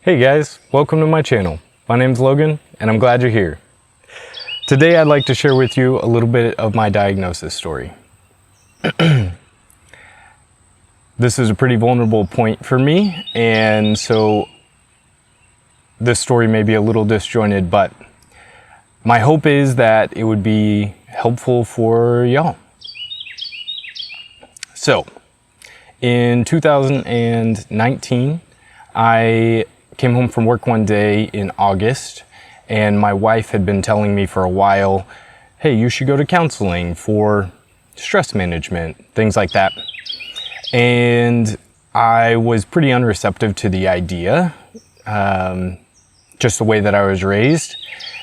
Hey guys, welcome to my channel. My name's Logan and I'm glad you're here. Today I'd like to share with you a little bit of my diagnosis story. This is a pretty vulnerable point for me, and so this story may be a little disjointed, but my hope is that it would be helpful for y'all. So, in 2019, I came home from work one day in August, and my wife had been telling me for a while, hey, you should go to counseling for stress management, things like that. And I was pretty unreceptive to the idea, just the way that I was raised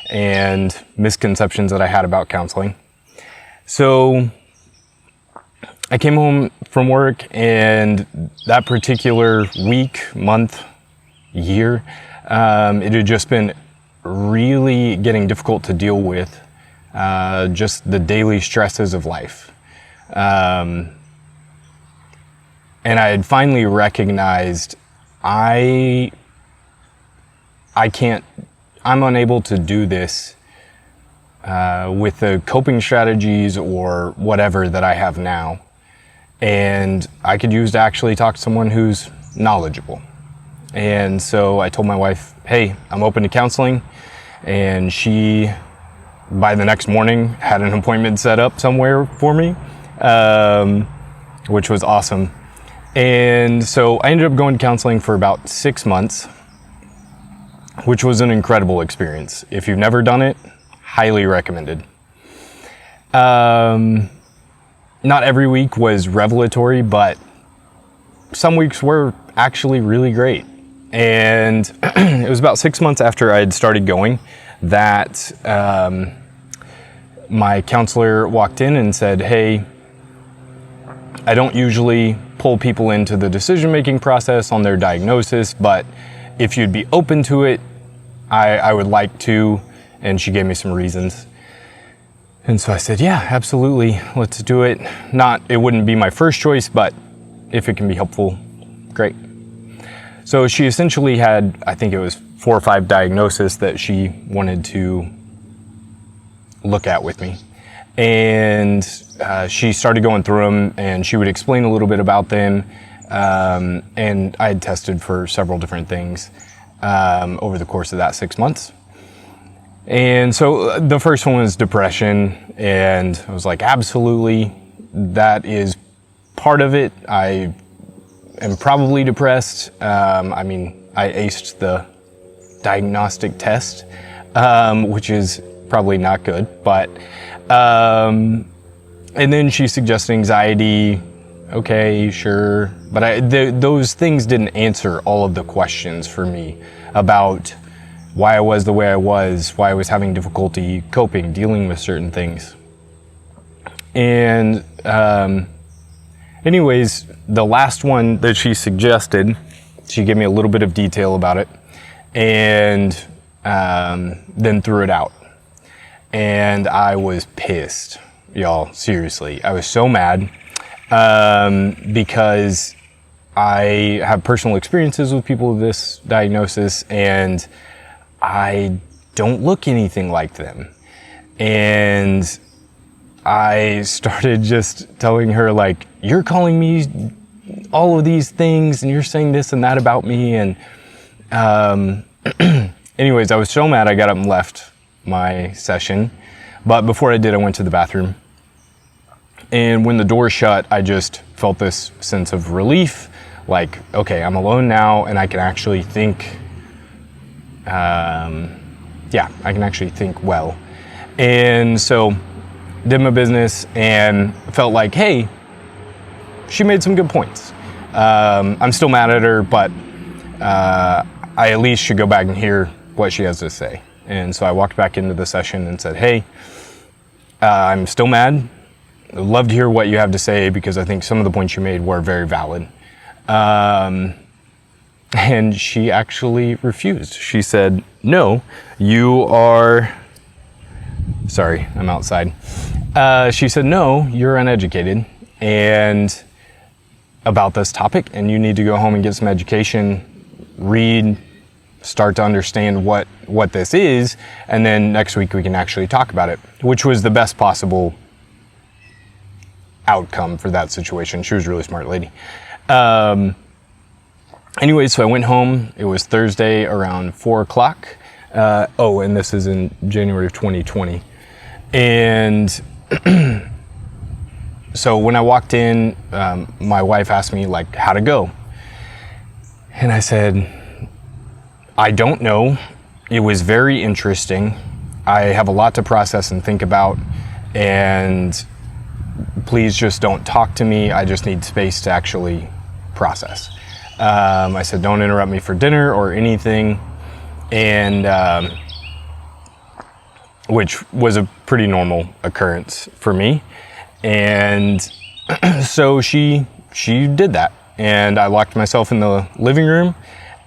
and misconceptions that I had about counseling. So I came home from work, and that particular week, month, year, it had just been really getting difficult to deal with, just the daily stresses of life. And I had finally recognized I'm unable to do this with the coping strategies or whatever that I have now. And I could use to actually talk to someone who's knowledgeable. And so I told my wife, hey, I'm open to counseling. And she, by the next morning, had an appointment set up somewhere for me, which was awesome. And so I ended up going to counseling for about 6 months, which was an incredible experience. If you've never done it, highly recommended. Not every week was revelatory, but some weeks were actually really great. And it was about 6 months after I had started going that my counselor walked in and said, hey, I don't usually pull people into the decision-making process on their diagnosis, but if you'd be open to it, I would like to. And she gave me some reasons. And so I said, yeah, absolutely, let's do it. It wouldn't be my first choice, but if it can be helpful, great. So she essentially had, I think it was 4 or 5 diagnoses that she wanted to look at with me. And she started going through them, and she would explain a little bit about them. And I had tested for several different things over the course of that 6 months. And so the first one was depression, and I was like, absolutely, that is part of it. I am probably depressed. I aced the diagnostic test, which is probably not good, but, and then she suggested anxiety. Okay, sure. But those things didn't answer all of the questions for me about why I was the way I was, why I was having difficulty coping, dealing with certain things. And anyways, the last one that she suggested, she gave me a little bit of detail about it, and then threw it out. And I was pissed, y'all, seriously. I was so mad because I have personal experiences with people with this diagnosis, and I don't look anything like them. And I started just telling her, like, you're calling me all of these things and you're saying this and that about me. And anyways, I was so mad I got up and left my session. But before I did, I went to the bathroom. And when the door shut, I just felt this sense of relief. Like, okay, I'm alone now and I can actually think, I can actually think well. And so did my business and felt like, hey, she made some good points. I'm still mad at her, but I at least should go back and hear what she has to say. And so I walked back into the session and said, hey, I'm still mad. I'd love to hear what you have to say because I think some of the points you made were very valid. And she actually refused. She said, no, you are, sorry, I'm outside. She said, no, you're uneducated and about this topic, and you need to go home and get some education, read, start to understand what this is, and then next week we can actually talk about it, which was the best possible outcome for that situation. She was a really smart lady. Anyway, so I went home. It was Thursday around 4 o'clock. And this is in January of 2020. And so when I walked in, my wife asked me, like, how'd it go? And I said, I don't know. It was very interesting. I have a lot to process and think about, and please just don't talk to me. I just need space to actually process. I said, don't interrupt me for dinner or anything. And which was a pretty normal occurrence for me. And so she did that. And I locked myself in the living room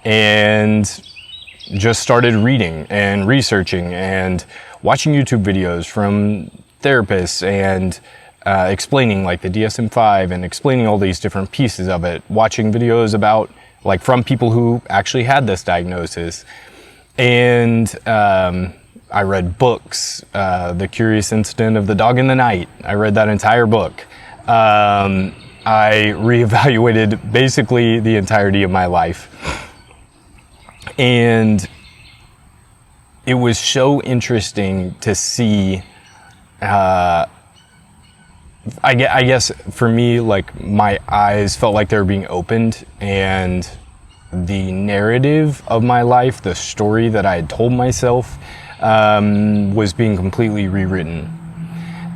and just started reading and researching and watching YouTube videos from therapists and explaining like the DSM-5 and explaining all these different pieces of it, watching videos about like from people who actually had this diagnosis. And I read books, The Curious Incident of the Dog in the Night. I read that entire book. I reevaluated basically the entirety of my life. And it was so interesting to see, I guess for me, like my eyes felt like they were being opened, and the narrative of my life, the story that I had told myself, was being completely rewritten.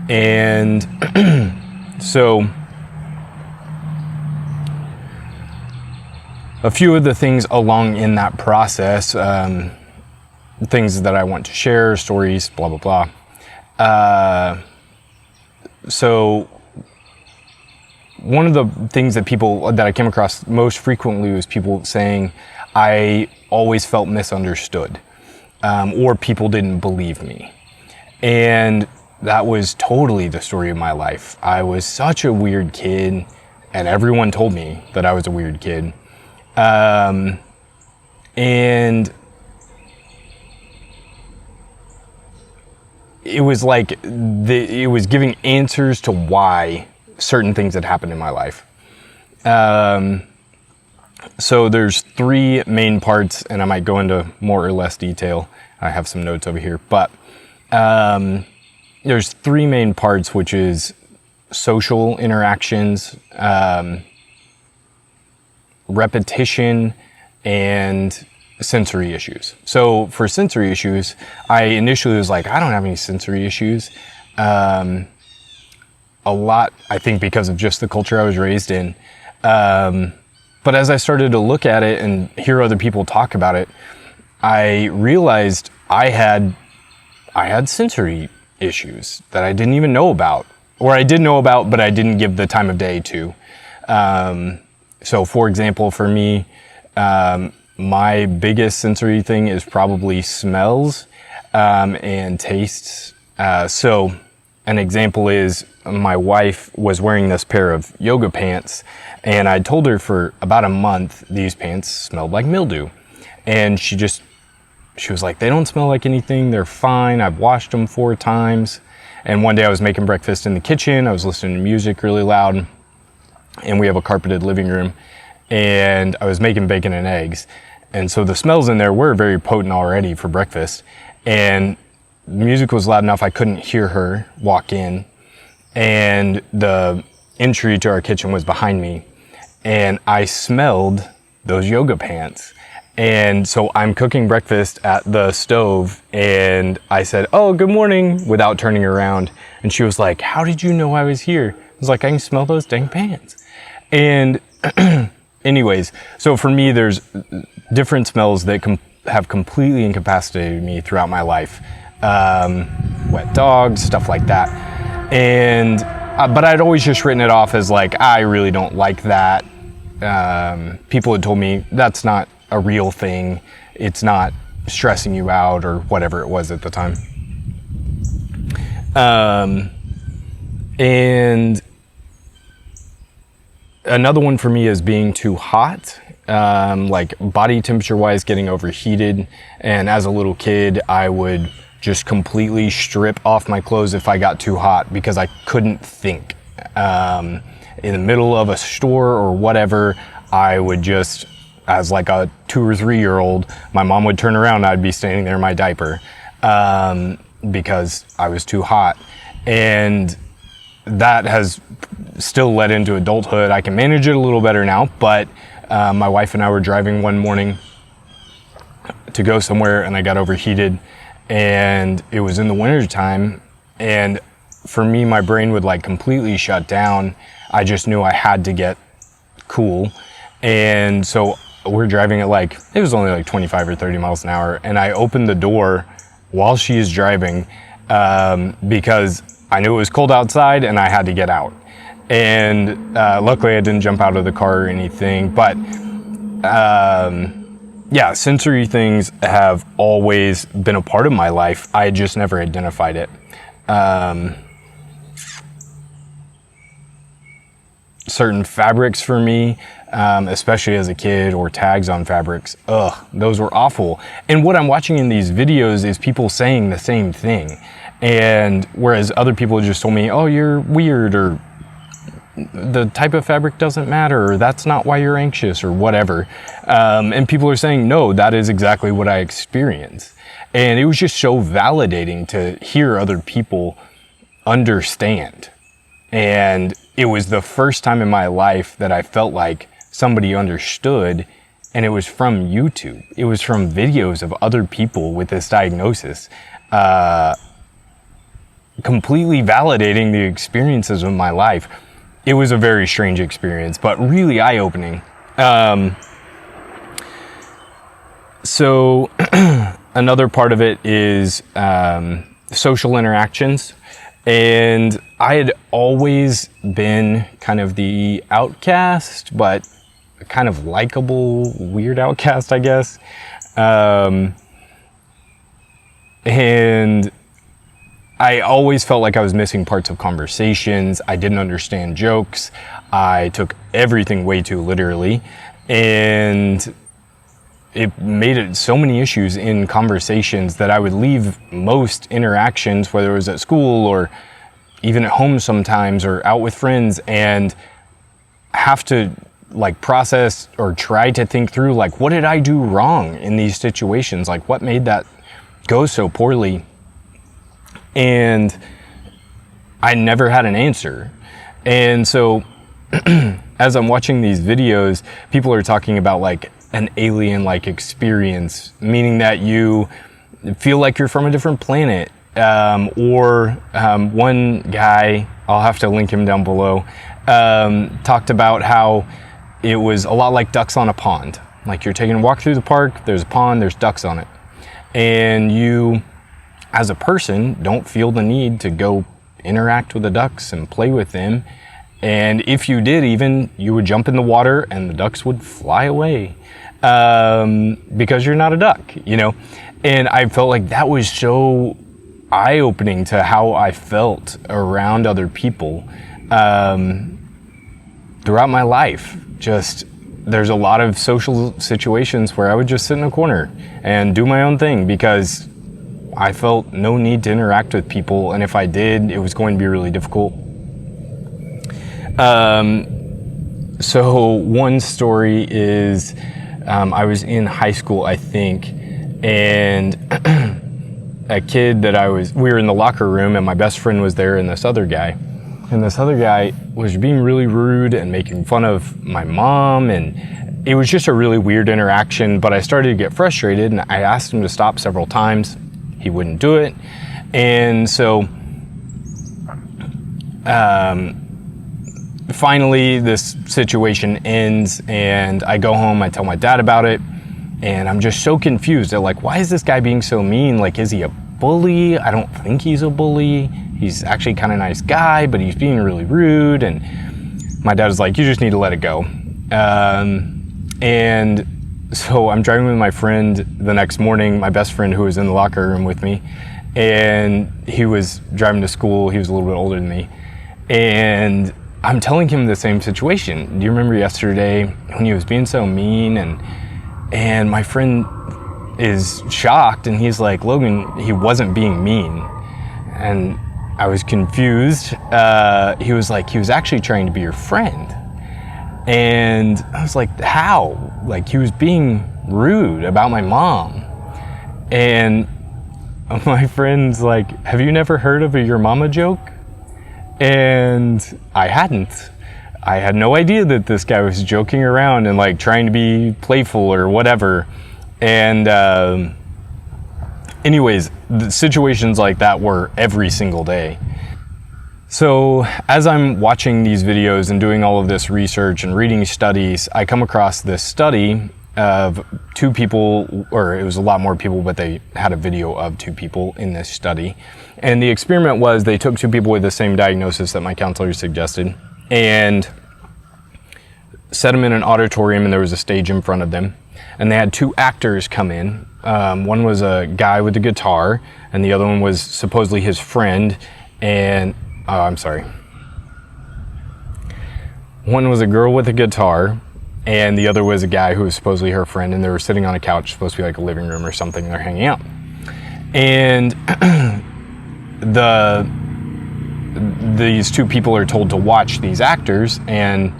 And so a few of the things along in that process, things that I want to share, stories, blah, blah, blah. So one of the things that I came across most frequently was people saying, I always felt misunderstood, or people didn't believe me. And that was totally the story of my life. I was such a weird kid, and everyone told me that I was a weird kid. And it was like, it was giving answers to why certain things had happened in my life. So there's three main parts, and I might go into more or less detail. I have some notes over here, but there's three main parts, which is social interactions, repetition, and sensory issues. So for sensory issues, I initially was like, I don't have any sensory issues. A lot, I think, because of just the culture I was raised in. But as I started to look at it and hear other people talk about it, I realized I had sensory issues that I didn't even know about, or I did know about, but I didn't give the time of day to. So for example, for me, my biggest sensory thing is probably smells and tastes. So an example is my wife was wearing this pair of yoga pants, and I told her for about a month these pants smelled like mildew. And she was like, they don't smell like anything, they're fine, I've washed them 4 times. And one day I was making breakfast in the kitchen, I was listening to music really loud, and we have a carpeted living room, and I was making bacon and eggs. And so the smells in there were very potent already for breakfast. And the music was loud enough I couldn't hear her walk in. And the entry to our kitchen was behind me. And I smelled those yoga pants. And so I'm cooking breakfast at the stove, and I said, oh, good morning, without turning around. And she was like, how did you know I was here? I was like, I can smell those dang pants. And anyways, so for me, there's different smells that have completely incapacitated me throughout my life. Wet dogs, stuff like that. And, but I'd always just written it off as like, I really don't like that. People had told me that's not a real thing. It's not stressing you out, or whatever it was at the time. And another one for me is being too hot. like body temperature wise, getting overheated. And as a little kid, I would just completely strip off my clothes if I got too hot because I couldn't think. In the middle of a store or whatever, I would just, as like a 2 or 3 year old, my mom would turn around and I'd be standing there in my diaper because I was too hot. And that has still led into adulthood. I can manage it a little better now, but my wife and I were driving one morning to go somewhere and I got overheated, and it was in the winter time, and for me, my brain would like completely shut down. I just knew I had to get cool. And so we're driving at like, it was only like 25 or 30 miles an hour. And I opened the door while she is driving because I knew it was cold outside and I had to get out. And luckily I didn't jump out of the car or anything. But yeah, sensory things have always been a part of my life. I just never identified it. Certain fabrics for me, especially as a kid, or tags on fabrics, those were awful. And what I'm watching in these videos is people saying the same thing. And whereas other people just told me, oh, you're weird, or the type of fabric doesn't matter, or that's not why you're anxious, or whatever. And people are saying, no, that is exactly what I experienced. And it was just so validating to hear other people understand. And it was the first time in my life that I felt like somebody understood, and it was from YouTube. It was from videos of other people with this diagnosis, completely validating the experiences of my life. It was a very strange experience, but really eye-opening. So another part of it is social interactions. And I had always been kind of the outcast, but kind of likable, weird outcast, I guess. And I always felt like I was missing parts of conversations. I didn't understand jokes. I took everything way too literally. And it made it so many issues in conversations that I would leave most interactions, whether it was at school or even at home sometimes or out with friends, and have to like process or try to think through, like, what did I do wrong in these situations? Like, what made that go so poorly? And I never had an answer. And so as I'm watching these videos, people are talking about like an alien-like experience, meaning that you feel like you're from a different planet. One guy, I'll have to link him down below, talked about how it was a lot like ducks on a pond. Like, you're taking a walk through the park, there's a pond, there's ducks on it. And you, as a person, don't feel the need to go interact with the ducks and play with them. And if you did, even, you would jump in the water and the ducks would fly away because you're not a duck, you know? And I felt like that was so eye-opening to how I felt around other people throughout my life. Just, there's a lot of social situations where I would just sit in a corner and do my own thing because I felt no need to interact with people, and if I did, it was going to be really difficult. So one story is, I was in high school, I think, and a kid that we were in the locker room, and my best friend was there, and this other guy was being really rude and making fun of my mom, and it was just a really weird interaction. But I started to get frustrated, and I asked him to stop several times. He wouldn't do it. And so finally this situation ends, and I go home, I tell my dad about it, and I'm just so confused. They're like, why is this guy being so mean? Like, is he a bully? I don't think he's a bully. He's actually kind of a nice guy, but he's being really rude. And my dad was like, you just need to let it go. And so I'm driving with my friend the next morning, my best friend who was in the locker room with me, and he was driving to school. He was a little bit older than me. And I'm telling him the same situation. Do you remember yesterday when he was being so mean? And my friend is shocked, and he's like, Logan, he wasn't being mean. And I was confused. He was like, he was actually trying to be your friend. And I was like, how? Like, he was being rude about my mom. And my friend's like, have you never heard of a your mama joke? And I hadn't. I had no idea that this guy was joking around and like trying to be playful or whatever. And anyways, the situations like that were every single day. So as I'm watching these videos and doing all of this research and reading studies, I come across this study of two people, or it was a lot more people, but they had a video of two people in this study. And the experiment was they took two people with the same diagnosis that my counselor suggested and set them in an auditorium, and there was a stage in front of them. And they had two actors come in. One was a guy with a guitar, and the other one was supposedly his friend. And one was a girl with a guitar, and the other was a guy who was supposedly her friend, and they were sitting on a couch, supposed to be like a living room or something, and they're hanging out. And these two people are told to watch these actors and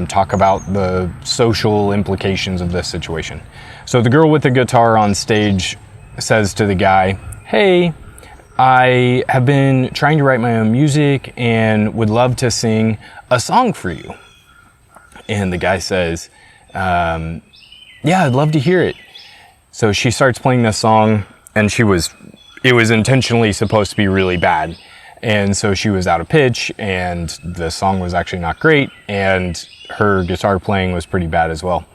talk about the social implications of this situation. So the girl with the guitar on stage says to the guy, hey, I have been trying to write my own music and would love to sing a song for you. And the guy says, yeah, I'd love to hear it. So she starts playing this song, and it was intentionally supposed to be really bad. And so she was out of pitch, and the song was actually not great, and her guitar playing was pretty bad as well.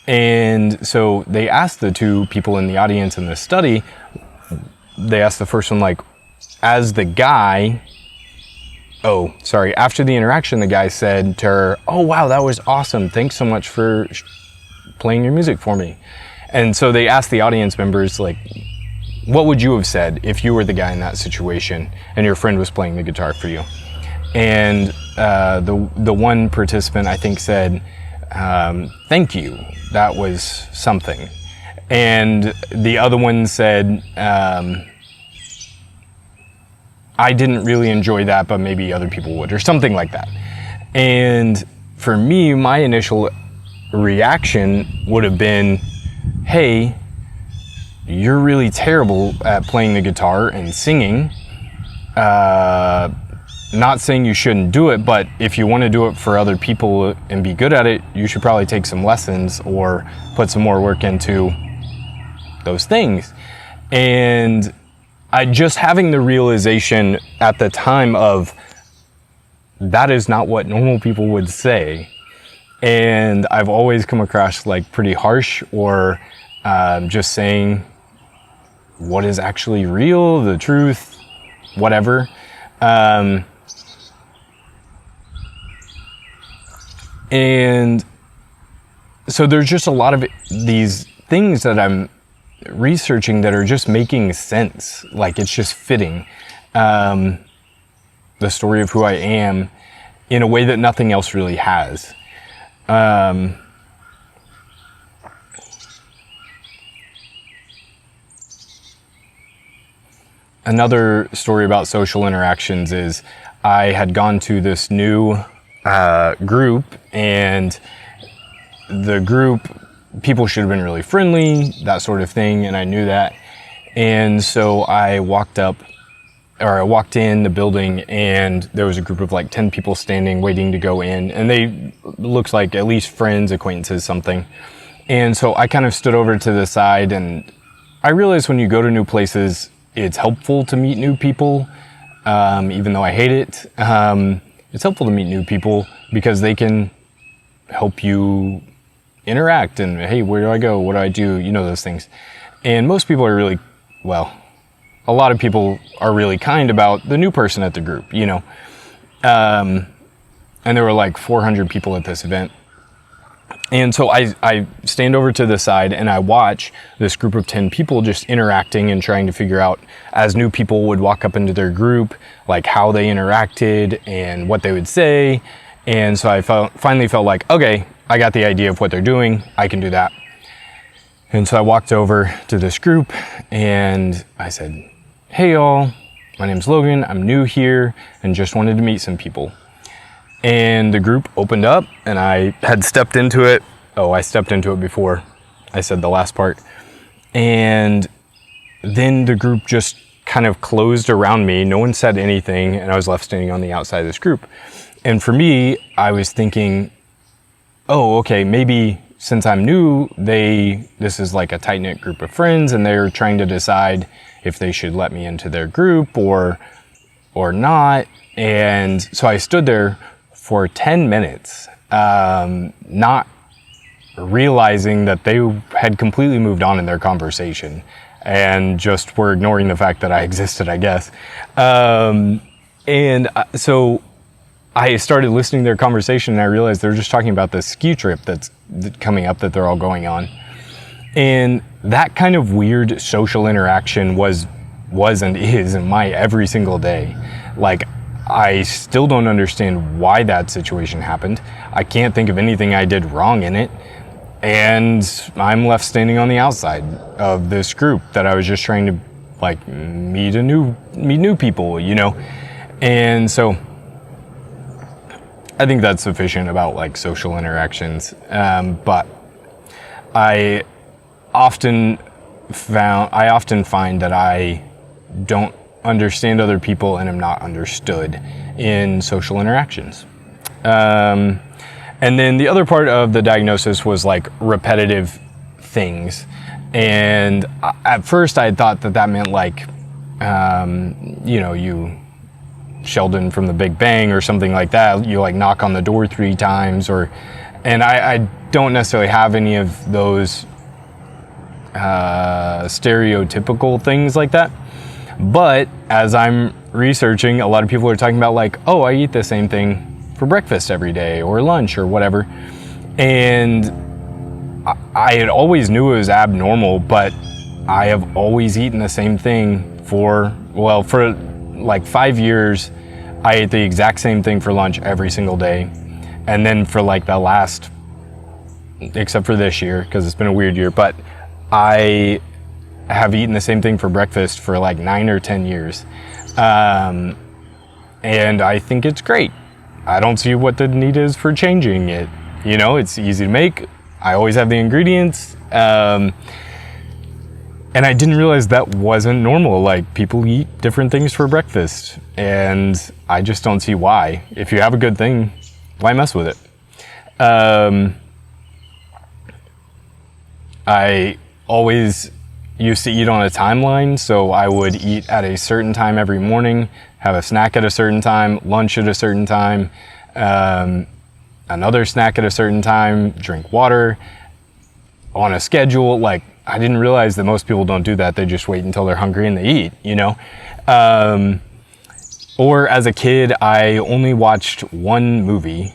And so they asked the two people in the audience in this study, they asked the first one, like, as the guy, after the interaction, the guy said to her, oh, wow, that was awesome. Thanks so much for playing your music for me. And so they asked the audience members, like, what would you have said if you were the guy in that situation and your friend was playing the guitar for you? And the one participant, I think, said, thank you. That was something. And the other one said, I didn't really enjoy that, but maybe other people would, or something like that. And for me, my initial reaction would have been, hey, you're really terrible at playing the guitar and singing. Not saying you shouldn't do it, but if you want to do it for other people and be good at it, you should probably take some lessons or put some more work into those things. And I just having the realization at the time of that is not what normal people would say. And I've always come across like pretty harsh or just saying what is actually real, the truth, whatever. And so there's just a lot of these things that I'm researching that are just making sense. Like it's just fitting the story of who I am in a way that nothing else really has. Another story about social interactions is I had gone to this new group, and the group, people should have been really friendly, that sort of thing, and I knew that. And so I walked in the building, and there was a group of like 10 people standing waiting to go in, and they looked like at least friends, acquaintances, something. And so I kind of stood over to the side, and I realized when you go to new places, it's helpful to meet new people, even though I hate it. It's helpful to meet new people because they can help you interact and, hey, where do I go? What do I do? You know, those things. And most people are really, well, a lot of people are really kind about the new person at the group, you know. And there were like 400 people at this event. And so I stand over to the side and I watch this group of 10 people just interacting and trying to figure out, as new people would walk up into their group, like how they interacted and what they would say. And so I finally felt like, okay, I got the idea of what they're doing. I can do that. And so I walked over to this group and I said, hey y'all, my name's Logan. I'm new here and just wanted to meet some people. And the group opened up and I had stepped into it. Oh, I stepped into it before I said the last part. And then the group just kind of closed around me. No one said anything and I was left standing on the outside of this group. And for me, I was thinking, oh, okay, maybe since I'm new, this is like a tight-knit group of friends and they're trying to decide if they should let me into their group or not. And so I stood there for 10 minutes, not realizing that they had completely moved on in their conversation and just were ignoring the fact that I existed, I guess. So I started listening to their conversation and I realized they're just talking about this ski trip that's coming up that they're all going on. And that kind of weird social interaction was and is in my every single day. Like, I still don't understand why that situation happened. I can't think of anything I did wrong in it. And I'm left standing on the outside of this group that I was just trying to like meet new people, you know? And so I think that's sufficient about like social interactions. But I often find that I don't understand other people and am not understood in social interactions. And then the other part of the diagnosis was like repetitive things. And at first I thought that meant like, you Sheldon from the Big Bang or something like that. You like knock on the door 3 times and I don't necessarily have any of those stereotypical things like that. But as I'm researching, a lot of people are talking about like, oh, I eat the same thing for breakfast every day or lunch or whatever. And I had always knew it was abnormal, but I have always eaten the same thing for like 5 years. I ate the exact same thing for lunch every single day. And then for like the last, except for this year, because it's been a weird year, but I have eaten the same thing for breakfast for like 9 or 10 years. And I think it's great. I don't see what the need is for changing it. You know, it's easy to make. I always have the ingredients. And I didn't realize that wasn't normal. Like, people eat different things for breakfast. And I just don't see why. If you have a good thing, why mess with it? I always used to eat on a timeline. So I would eat at a certain time every morning, have a snack at a certain time, lunch at a certain time, another snack at a certain time, drink water on a schedule. Like, I didn't realize that most people don't do that. They just wait until they're hungry and they eat, you know? Or as a kid, I only watched one movie.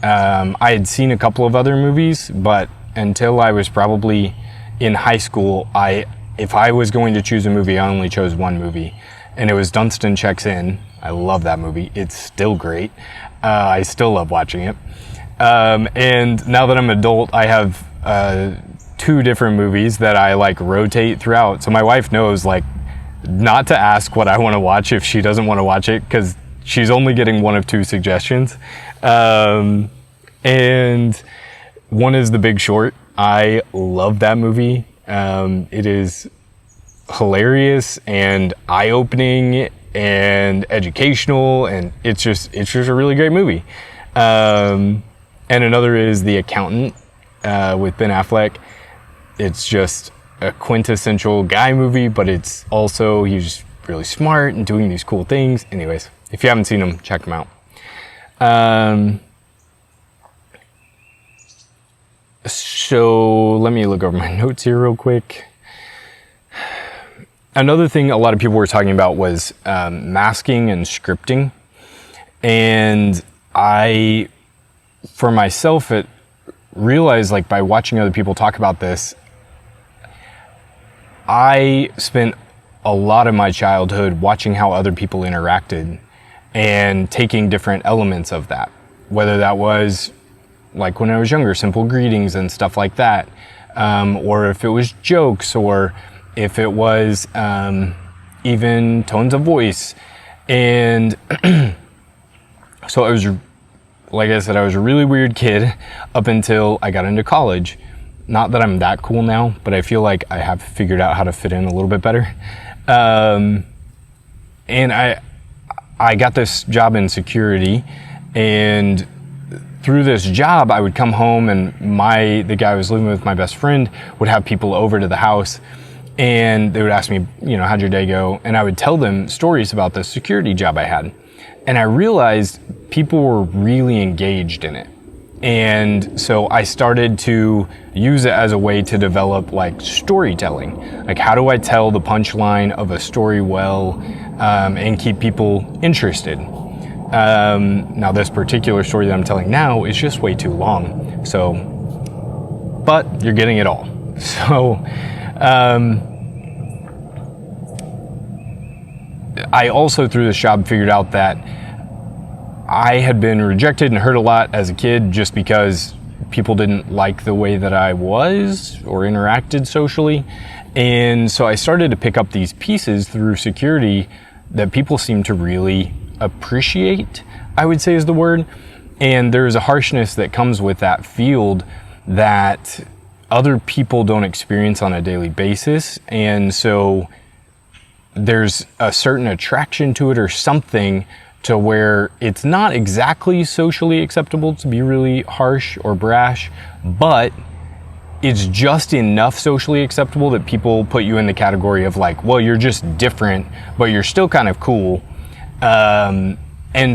I had seen a couple of other movies, but until I was probably in high school, if I was going to choose a movie, I only chose one movie. And it was Dunstan Checks In. I love that movie. It's still great. I still love watching it. And now that I'm an adult, I have 2 different movies that I like rotate throughout. So my wife knows like not to ask what I want to watch if she doesn't want to watch it, because she's only getting 1 of 2 suggestions. And one is The Big Short. I love that movie. It is hilarious and eye-opening and educational, and it's just a really great movie. And another is The Accountant with Ben Affleck. It's just a quintessential guy movie, but it's also, he's really smart and doing these cool things. Anyways, if you haven't seen them, check them out. So let me look over my notes here real quick. Another thing a lot of people were talking about was masking and scripting. And I, for myself, realized, like, by watching other people talk about this, I spent a lot of my childhood watching how other people interacted and taking different elements of that. whether that was like when I was younger, simple greetings and stuff like that, or if it was jokes, or if it was even tones of voice. And so I was, like I said, I was a really weird kid up until I got into college. Not that I'm that cool now, but I feel like I have figured out how to fit in a little bit better. And I got this job in security, and through this job, I would come home, and the guy I was living with, my best friend, would have people over to the house, and they would ask me, how'd your day go? And I would tell them stories about the security job I had. And I realized people were really engaged in it. And so I started to use it as a way to develop like storytelling. Like, how do I tell the punchline of a story well, and keep people interested? Now this particular story that I'm telling now is just way too long. But you're getting it all. So, I also through this job figured out that I had been rejected and hurt a lot as a kid just because people didn't like the way that I was or interacted socially. And so I started to pick up these pieces through security that people seem to really appreciate, I would say is the word. And there's a harshness that comes with that field that other people don't experience on a daily basis. And so there's a certain attraction to it or something to where it's not exactly socially acceptable to be really harsh or brash, but it's just enough socially acceptable that people put you in the category of like, well, you're just different, but you're still kind of cool. And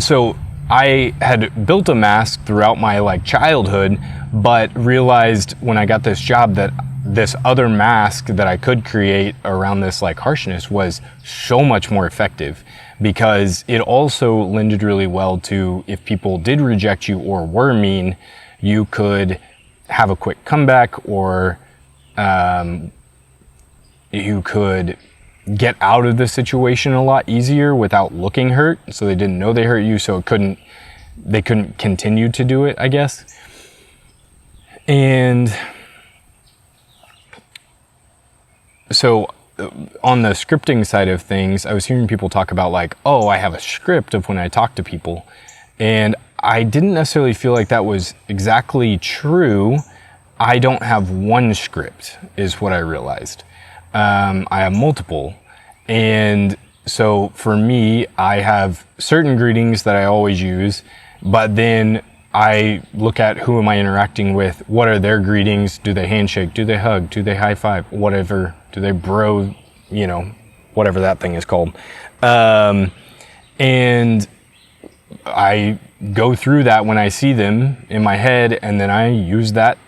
so I had built a mask throughout my like childhood, but realized when I got this job that this other mask that I could create around this like harshness was so much more effective, because it also lended really well to, if people did reject you or were mean, you could have a quick comeback, or you could get out of the situation a lot easier without looking hurt. So they didn't know they hurt you, so they couldn't continue to do it, I guess. And so on the scripting side of things, I was hearing people talk about like, oh, I have a script of when I talk to people. And I didn't necessarily feel like that was exactly true. I don't have one script, is what I realized. I have multiple. And so for me, I have certain greetings that I always use, but then I look at who am I interacting with, what are their greetings, do they handshake, do they hug, do they high five, whatever, do they bro, whatever that thing is called. And I go through that when I see them in my head, and then I use that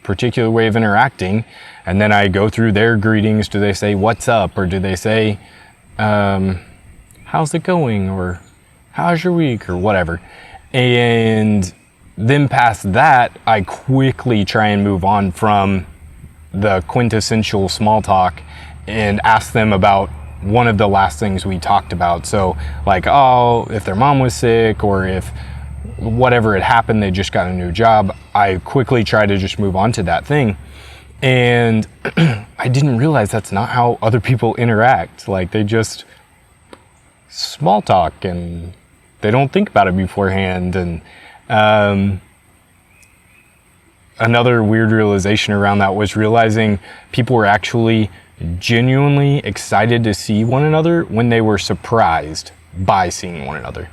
particular way of interacting, and then I go through their greetings. Do they say what's up, or do they say how's it going, or how's your week, or whatever. And then past that, I quickly try and move on from the quintessential small talk and ask them about one of the last things we talked about. So like, oh, if their mom was sick, or if whatever had happened, they just got a new job, I quickly try to just move on to that thing. And I didn't realize that's not how other people interact. Like, they just small talk and they don't think about it beforehand. And another weird realization around that was realizing people were actually genuinely excited to see one another when they were surprised by seeing one another.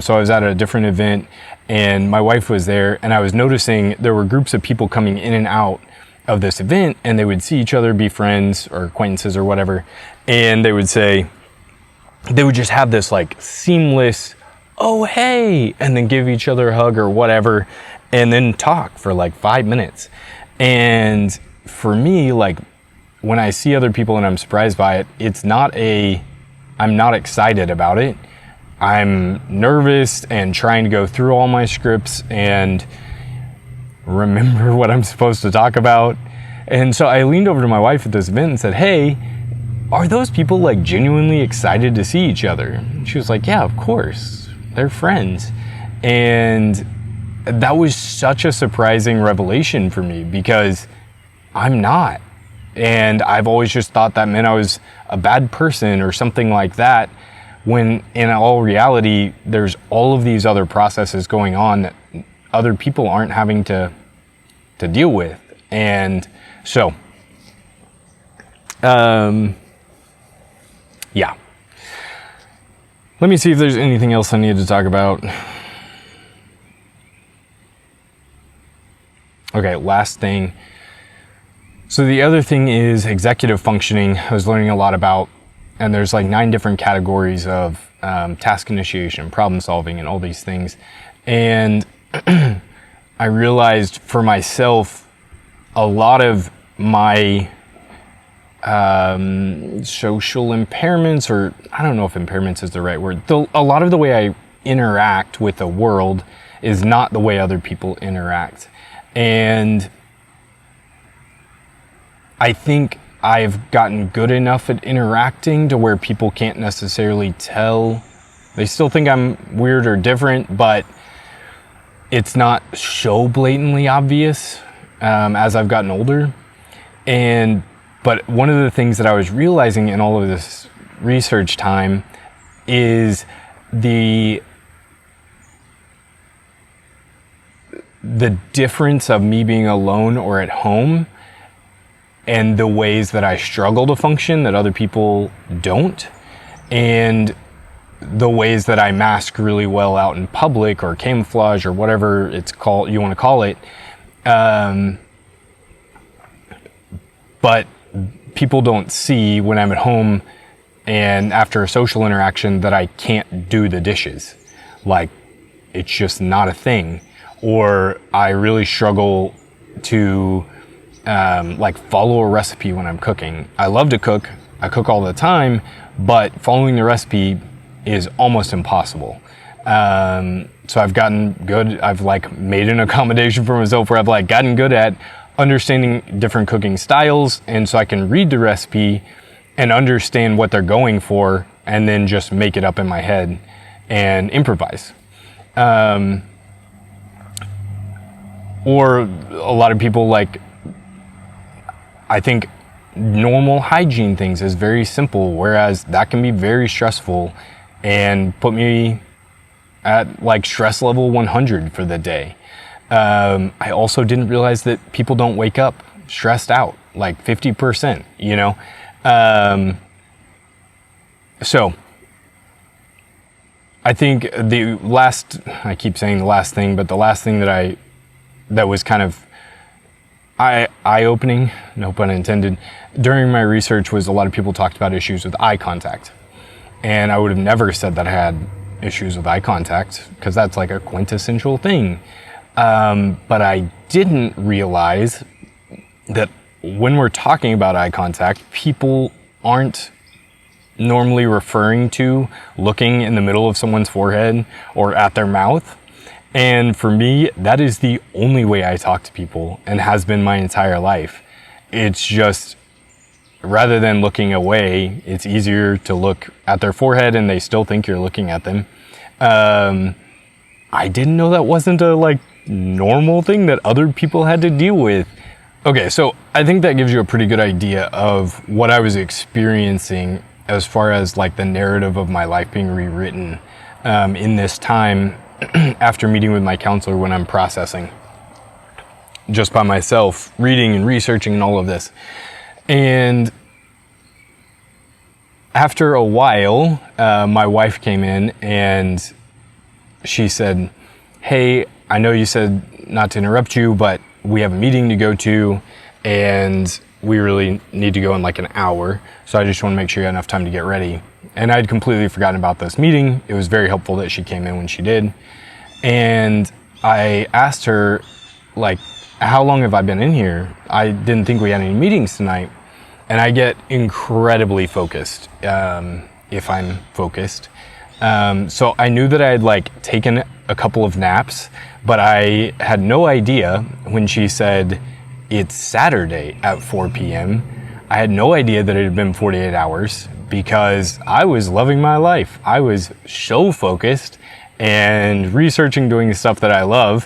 So I was at a different event, and my wife was there, and I was noticing there were groups of people coming in and out of this event, and they would see each other, be friends or acquaintances or whatever, and they would just have this like seamless, oh hey, and then give each other a hug or whatever, and then talk for like 5 minutes. And for me, like, when I see other people and I'm surprised by it, I'm not excited about it. I'm nervous and trying to go through all my scripts and remember what I'm supposed to talk about. And so I leaned over to my wife at this event and said, hey, are those people like genuinely excited to see each other? She was like, yeah, of course, they're friends. And that was such a surprising revelation for me because I'm not. And I've always just thought that meant I was a bad person or something like that, when in all reality, there's all of these other processes going on that other people aren't having to deal with. And so, yeah. Let me see if there's anything else I need to talk about. Okay, last thing. So the other thing is executive functioning. I was learning a lot about, and there's like 9 different categories of task initiation, problem solving, and all these things. And I realized for myself, a lot of my social impairments, or I don't know if impairments is the right word. A lot of the way I interact with the world is not the way other people interact. And I think I've gotten good enough at interacting to where people can't necessarily tell. They still think I'm weird or different, but it's not so blatantly obvious as I've gotten older. But one of the things that I was realizing in all of this research time is the difference of me being alone or at home and the ways that I struggle to function that other people don't, and the ways that I mask really well out in public or camouflage or whatever you want to call it. But people don't see when I'm at home and after a social interaction that I can't do the dishes. Like, it's just not a thing. Or I really struggle to follow a recipe when I'm cooking. I love to cook. I cook all the time, but following the recipe is almost impossible. So I've gotten good. I've made an accommodation for myself where I've gotten good at understanding different cooking styles, and so I can read the recipe and understand what they're going for, and then just make it up in my head and improvise. Or a lot of people I think normal hygiene things is very simple, whereas that can be very stressful and put me at stress level 100 for the day. I also didn't realize that people don't wake up stressed out, 50%, So I think I keep saying the last thing, but the last thing that was kind of eye-opening, no pun intended, during my research was a lot of people talked about issues with eye contact. And I would have never said that I had issues with eye contact, because that's a quintessential thing. But I didn't realize that when we're talking about eye contact, people aren't normally referring to looking in the middle of someone's forehead or at their mouth. And for me, that is the only way I talk to people, and has been my entire life. It's just, rather than looking away, it's easier to look at their forehead and they still think you're looking at them. I didn't know that wasn't a normal thing that other people had to deal with. Okay, so I think that gives you a pretty good idea of what I was experiencing as far as the narrative of my life being rewritten in this time after meeting with my counselor, when I'm processing just by myself, reading and researching and all of this. And after a while, my wife came in and she said, "Hey, I know you said not to interrupt you, but we have a meeting to go to, and we really need to go in an hour. So I just want to make sure you have enough time to get ready." And I'd completely forgotten about this meeting. It was very helpful that she came in when she did. And I asked her, how long have I been in here? I didn't think we had any meetings tonight. And I get incredibly focused, if I'm focused. So I knew that I had taken a couple of naps, but I had no idea when she said it's Saturday at 4 p.m. I had no idea that it had been 48 hours, because I was loving my life. I was so focused, and researching, doing the stuff that I love,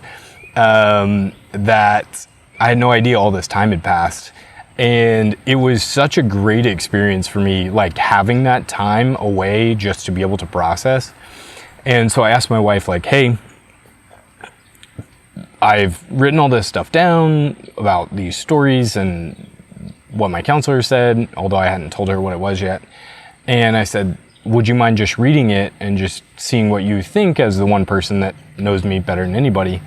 that I had no idea all this time had passed. And it was such a great experience for me, like having that time away just to be able to process. And so I asked my wife, like, hey, I've written all this stuff down about these stories and what my counselor said, although I hadn't told her what it was yet. And I said, would you mind just reading it and just seeing what you think as the one person that knows me better than anybody?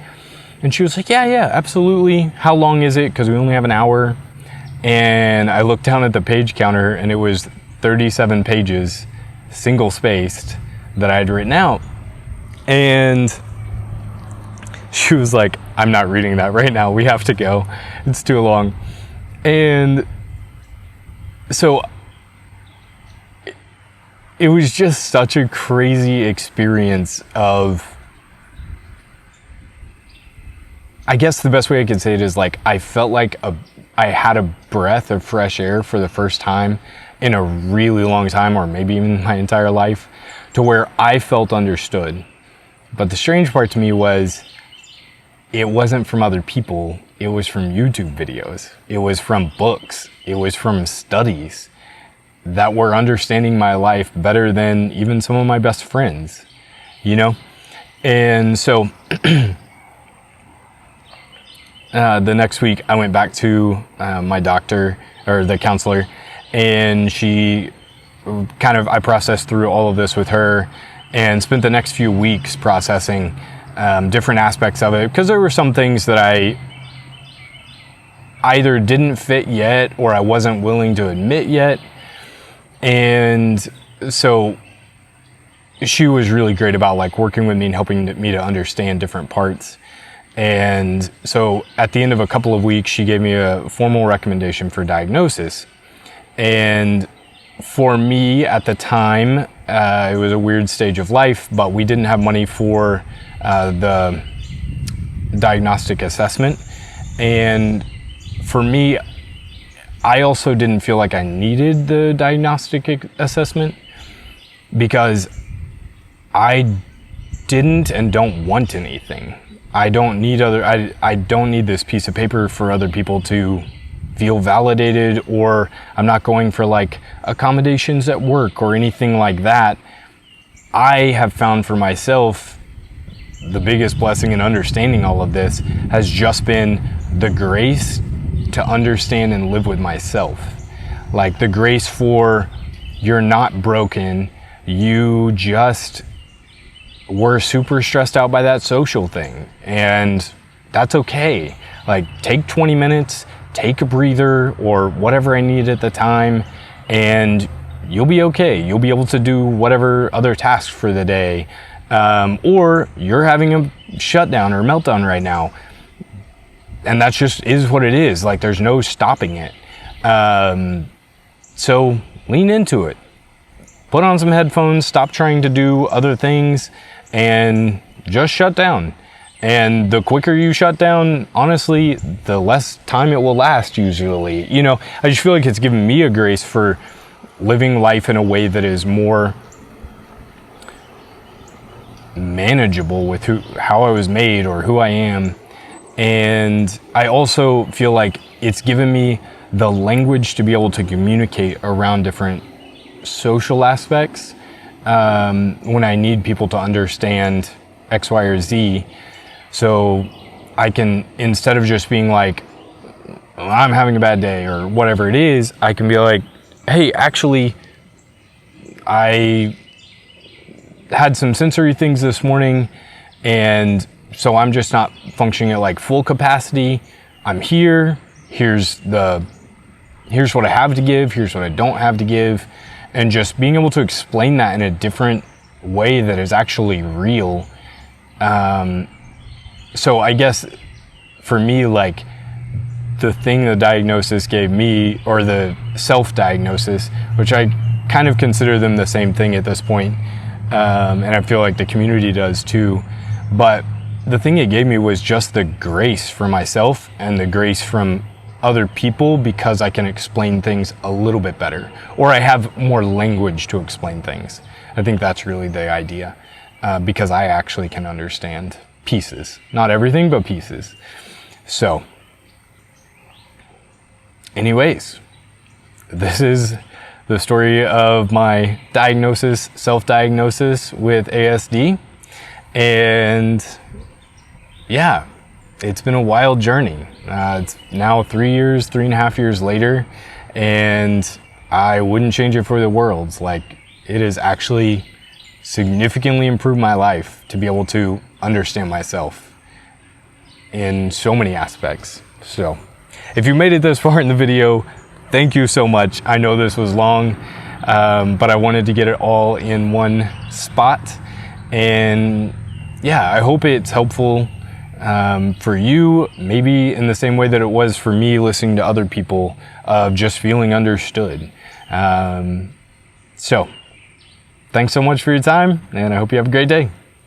And she was like, yeah, absolutely. How long is it? Because we only have an hour. And I looked down at the page counter and it was 37 pages, single spaced, that I had written out. And she was like, I'm not reading that right now. We have to go. It's too long. And so it was just such a crazy experience of, I guess the best way I could say it is like, I felt like I had a breath of fresh air for the first time in a really long time, or maybe even my entire life, to where I felt understood. But the strange part to me was, it wasn't from other people. It was from YouTube videos. It was from books. It was from studies that were understanding my life better than even some of my best friends, you know? And so the next week I went back to my doctor, or the counselor, and she I processed through all of this with her and spent the next few weeks processing different aspects of it, because there were some things that I either didn't fit yet or I wasn't willing to admit yet. And so she was really great about like working with me and helping me to understand different parts. And so at the end of a couple of weeks, she gave me a formal recommendation for diagnosis. And for me at the time, it was a weird stage of life, but we didn't have money for the diagnostic assessment. And for me, I also didn't feel like I needed the diagnostic assessment, because I didn't and don't want anything. I don't need I don't need this piece of paper for other people to feel validated, or I'm not going for like accommodations at work or anything like that. I have found for myself the biggest blessing in understanding all of this has just been the grace to understand and live with myself. Like the grace for, you're not broken, you just were super stressed out by that social thing, and that's okay. Like take 20 minutes, take a breather or whatever I need at the time, and you'll be okay. You'll be able to do whatever other tasks for the day. Or you're having a shutdown or meltdown right now, and that just is what it is. Like there's no stopping it. So lean into it. Put on some headphones, stop trying to do other things, and just shut down. And the quicker you shut down, honestly, the less time it will last usually. You know, I just feel like it's given me a grace for living life in a way that is more manageable with how I was made or who I am. And I also feel like it's given me the language to be able to communicate around different social aspects when I need people to understand X, Y, or Z. So I can, instead of just being like, I'm having a bad day or whatever it is, I can be like, hey, actually, I had some sensory things this morning, and so I'm just not functioning at like full capacity. I'm here. Here's what I have to give. Here's what I don't have to give. And just being able to explain that in a different way that is actually real. So I guess for me, like the thing the diagnosis gave me, or the self-diagnosis, which I kind of consider them the same thing at this point, and I feel like the community does too, but the thing it gave me was just the grace for myself and the grace from other people, because I can explain things a little bit better, or I have more language to explain things. I think that's really the idea. because I actually can understand pieces. Not everything, but pieces. So, anyways, this is the story of my diagnosis, self-diagnosis with ASD. And yeah, it's been a wild journey. It's now 3.5 years later, and I wouldn't change it for the world. Like, it has actually significantly improved my life to be able to understand myself in so many aspects. So, if you made it this far in the video, thank you so much. I know this was long, but I wanted to get it all in one spot. And yeah, I hope it's helpful for you, maybe in the same way that it was for me listening to other people, of just feeling understood. So, thanks so much for your time, and I hope you have a great day.